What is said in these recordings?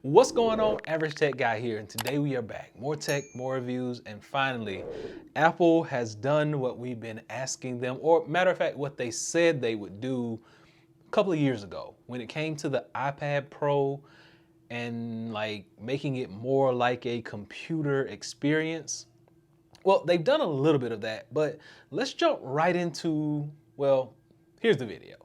What's going on? Average Tech Guy here, and today we are back. More tech, more reviews, and finally, Apple has done what we've been asking them, or matter of fact, what they said they would do a couple of years ago when it came to the iPad Pro and like making it more like a computer experience. Well, they've done a little bit of that, but let's jump right into, well, here's the video.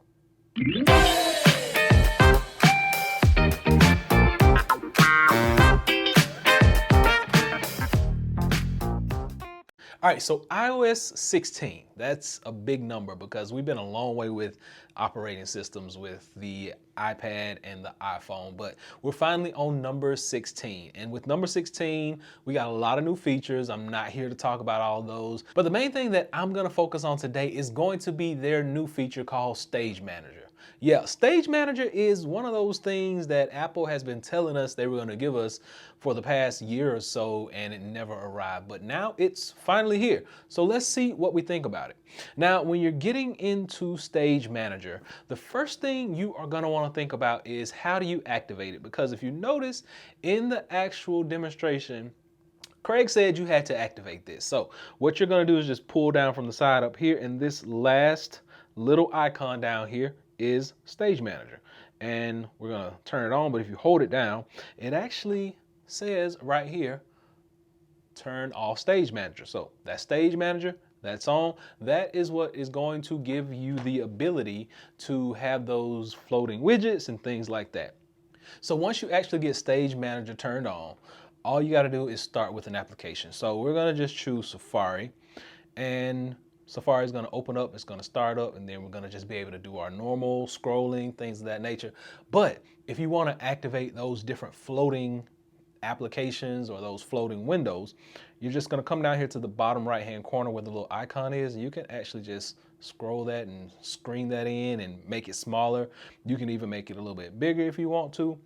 All right, so iOS 16, that's a big number because we've been a long way with operating systems with the iPad and the iPhone, but we're finally on number 16. And with number 16, we got a lot of new features. I'm not here to talk about all those, but the main thing that I'm gonna focus on today is going to be their new feature called Stage Manager. Yeah, Stage Manager is one of those things that Apple has been telling us they were going to give us for the past year or so, and it never arrived. But now it's finally here. So let's see what we think about it. Now, when you're getting into Stage Manager, the first thing you are going to want to think about is how do you activate it? Because if you notice in the actual demonstration, Craig said you had to activate this. So what you're going to do is just pull down from the side up here, and this last little icon down here is Stage Manager, and we're gonna turn it on. But if you hold it down, it actually says right here, turn off Stage Manager. So that Stage Manager, that's on. That is what is going to give you the ability to have those floating widgets and things like that. So once you actually get Stage Manager turned on, all you got to do is start with an application. So we're gonna just choose Safari, and Safari is going to open up, it's going to start up, and then we're going to just be able to do our normal scrolling, things of that nature. But if you want to activate those different floating applications or those floating windows, you're just going to come down here to the bottom right hand corner where the little icon is, and you can actually just scroll that and screen that in and make it smaller. You can even make it a little bit bigger if you want to,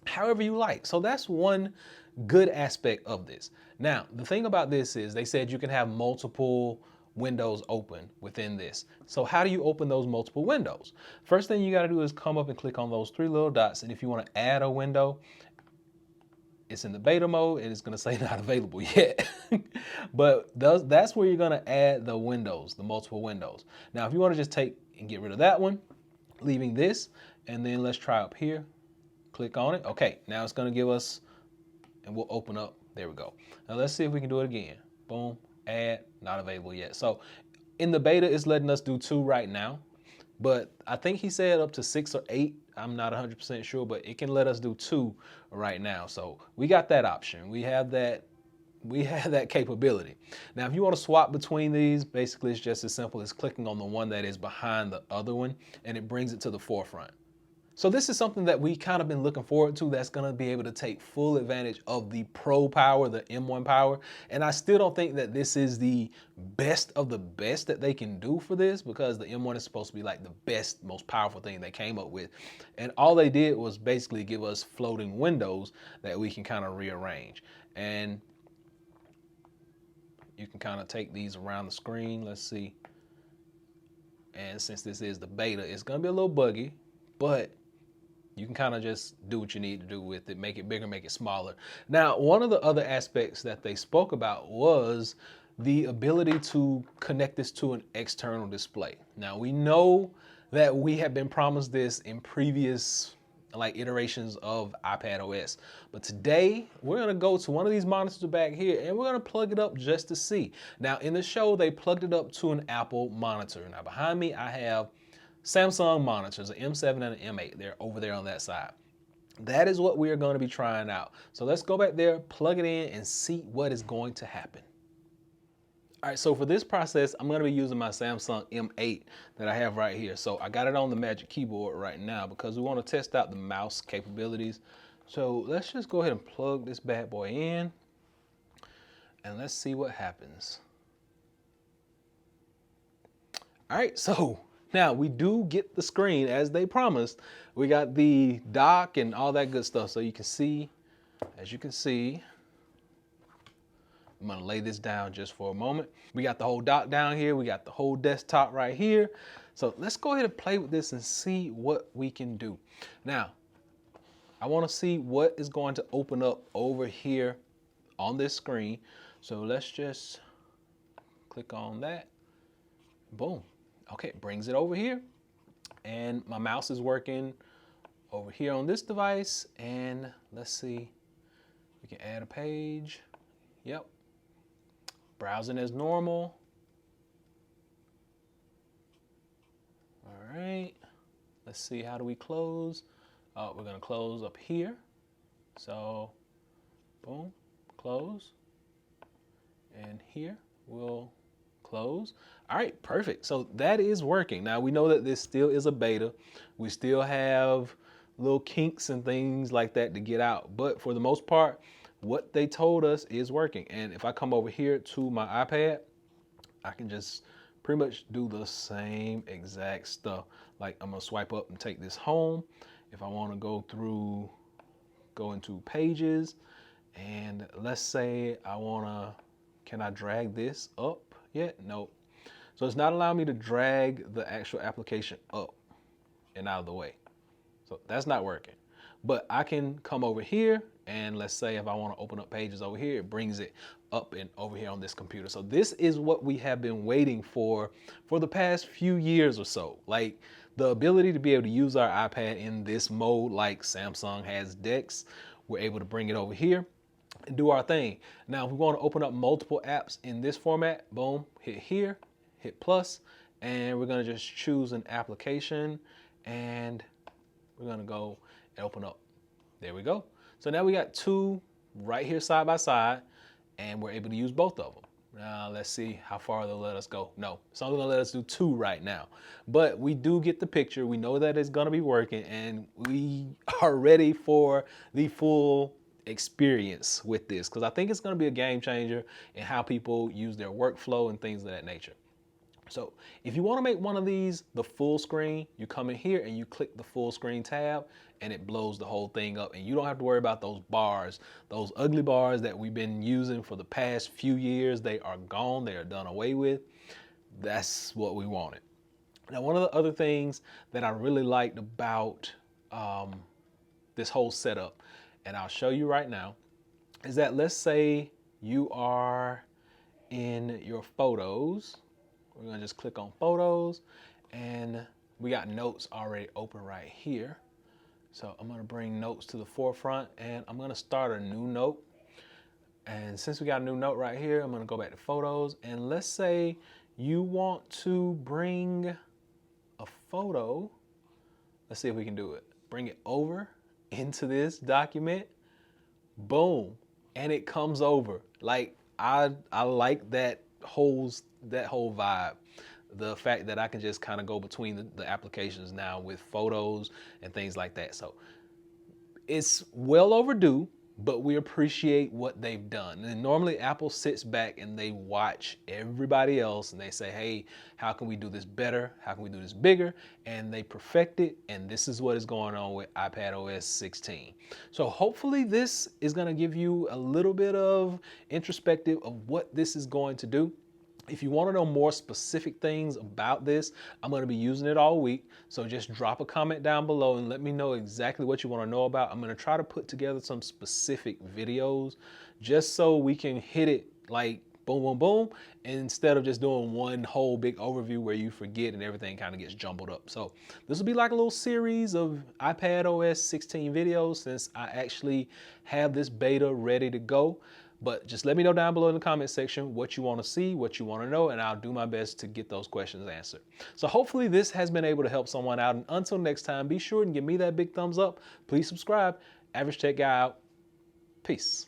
however you like. So that's one good aspect of this. Now, the thing about this is they said you can have multiple windows open within this. So how do you open those multiple windows? First thing you got to do is come up and click on those three little dots, and if you want to add a window, it's in the beta mode and it's going to say not available yet. But that's where you're going to add the windows, the multiple windows. Now if you want to just take and get rid of that one, leaving this, and then let's try up here, click on it. Okay, now it's going to give us, and we'll open up, there we go. Now let's see if we can do it again. Boom, add, not available yet. So in the beta, it's letting us do 2 right now, but I think he said up to 6 or 8. I'm not 100% sure, but it can let us do 2 right now. So we got that option. We have that capability. Now, if you want to swap between these, basically it's just as simple as clicking on the one that is behind the other one, and it brings it to the forefront. So this is something that we kind of been looking forward to, that's going to be able to take full advantage of the Pro power, the M1 power. And I still don't think that this is the best of the best that they can do for this, because the M1 is supposed to be like the best, most powerful thing they came up with. And all they did was basically give us floating windows that we can kind of rearrange. And you can kind of take these around the screen. Let's see. And since this is the beta, it's going to be a little buggy, but you can kind of just do what you need to do with it, make it bigger, make it smaller. Now, one of the other aspects that they spoke about was the ability to connect this to an external display. Now, we know that we have been promised this in previous iterations of iPadOS, but today we're gonna go to one of these monitors back here and we're gonna plug it up just to see. Now, in the show, they plugged it up to an Apple monitor. Now, behind me, I have Samsung monitors, an M7 and an M8. They're over there on that side. That is what we are going to be trying out. So let's go back there, plug it in, and see what is going to happen. All right, so for this process, I'm going to be using my Samsung M8 that I have right here. So I got it on the Magic Keyboard right now because we want to test out the mouse capabilities. So let's just go ahead and plug this bad boy in, and let's see what happens. All right, so now we do get the screen as they promised. We got the dock and all that good stuff. So you can see, as you can see, I'm gonna lay this down just for a moment. We got the whole dock down here. We got the whole desktop right here. So let's go ahead and play with this and see what we can do. Now, I want to see what is going to open up over here on this screen. So let's just click on that. Boom. Okay, brings it over here. And my mouse is working over here on this device. And let's see, we can add a page. Yep. Browsing as normal. All right. Let's see, how do we close? We're going to close up here. So, boom, close. And here we'll close. All right, perfect. So that is working. Now we know that this still is a beta. We still have little kinks and things like that to get out. But for the most part, what they told us is working. And if I come over here to my iPad, I can just pretty much do the same exact stuff. Like I'm gonna swipe up and take this home. If I wanna go into pages, and let's say can I drag this up yet? Nope. So it's not allowing me to drag the actual application up and out of the way. So that's not working. But I can come over here, and let's say if I want to open up pages over here, it brings it up and over here on this computer. So this is what we have been waiting for the past few years or so. Like the ability to be able to use our iPad in this mode, like Samsung has DeX, we're able to bring it over here and do our thing. Now, if we want to open up multiple apps in this format, boom, hit here, hit plus, and we're going to just choose an application, and we're going to go and open up. There we go. So now we got two right here side by side, and we're able to use both of them. Now let's see how far they'll let us go. No, it's only gonna let us do two right now. But we do get the picture. We know that it's gonna be working, and we are ready for the full experience with this, because I think it's gonna be a game changer in how people use their workflow and things of that nature. So if you want to make one of these the full screen, you come in here and you click the full screen tab, and it blows the whole thing up, and you don't have to worry about those bars, those ugly bars that we've been using for the past few years. They are gone. They are done away with. That's what we wanted. Now, one of the other things that I really liked about this whole setup, and I'll show you right now, is that let's say you are in your photos. We're gonna just click on photos, and we got notes already open right here. So I'm gonna bring notes to the forefront, and I'm gonna start a new note. And since we got a new note right here, I'm gonna go back to photos, and let's say you want to bring a photo. Let's see if we can do it. Bring it over into this document. Boom, and it comes over. Like I like that whole vibe. The fact that I can just kind of go between the applications now with photos and things like that. So it's well overdue, but we appreciate what they've done. And normally Apple sits back and they watch everybody else and they say, hey, how can we do this better? How can we do this bigger? And they perfect it. And this is what is going on with iPadOS 16. So hopefully this is going to give you a little bit of introspective of what this is going to do. If you want to know more specific things about this, I'm going to be using it all week. So just drop a comment down below and let me know exactly what you want to know about. I'm going to try to put together some specific videos just so we can hit it like boom, boom, boom, instead of just doing one whole big overview where you forget and everything kind of gets jumbled up. So this will be like a little series of iPadOS 16 videos since I actually have this beta ready to go. But just let me know down below in the comment section what you want to see, what you want to know, and I'll do my best to get those questions answered. So hopefully this has been able to help someone out. And until next time, be sure and give me that big thumbs up. Please subscribe. Average Tech Guy out. Peace.